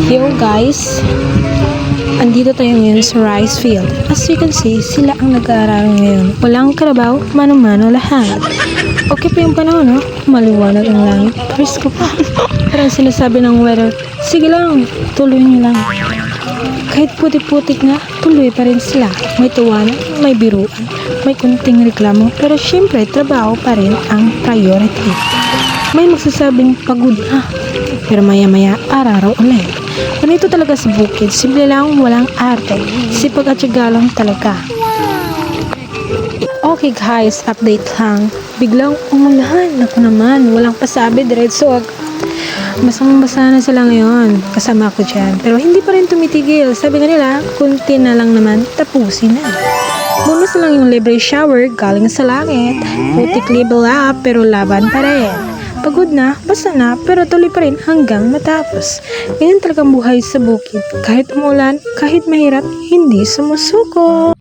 Yo guys, andito tayo ngayon sa rice field. As you can see, sila ang nag-aaral ngayon. Walang karabaw, mano-mano lahat. Okay pa yung panahon, no? Maliwanag ang langit. Presko pa. Parang sinasabi ng weather, sige lang, tuloy niyo lang. Kahit putik-putik na, tuloy pa rin sila. May tuwanan, may biruan, may kunting reklamo, pero syempre, trabaho pa rin ang priority. May magsasabing pagod na, pero maya-maya, araraw ulit. Ganito talaga sa bukid, simple lang, walang arte, sipag at tiyaga lang talaga. Okay guys, update lang. Biglang umulan, naku naman, walang pasabi, diretso. Basang-basa na sila ngayon, kasama ko dyan. Pero hindi pa rin tumitigil, sabi nga nila, kunti na lang naman, tapusin na. Bonus na lang yung libre shower galing sa langit. Putik level up, pero laban pa rin. Pagod na, basta na, pero tuloy pa rin hanggang matapos. Ganyan talagang buhay sa bukid. Kahit umulan, kahit mahirap, hindi sumusuko.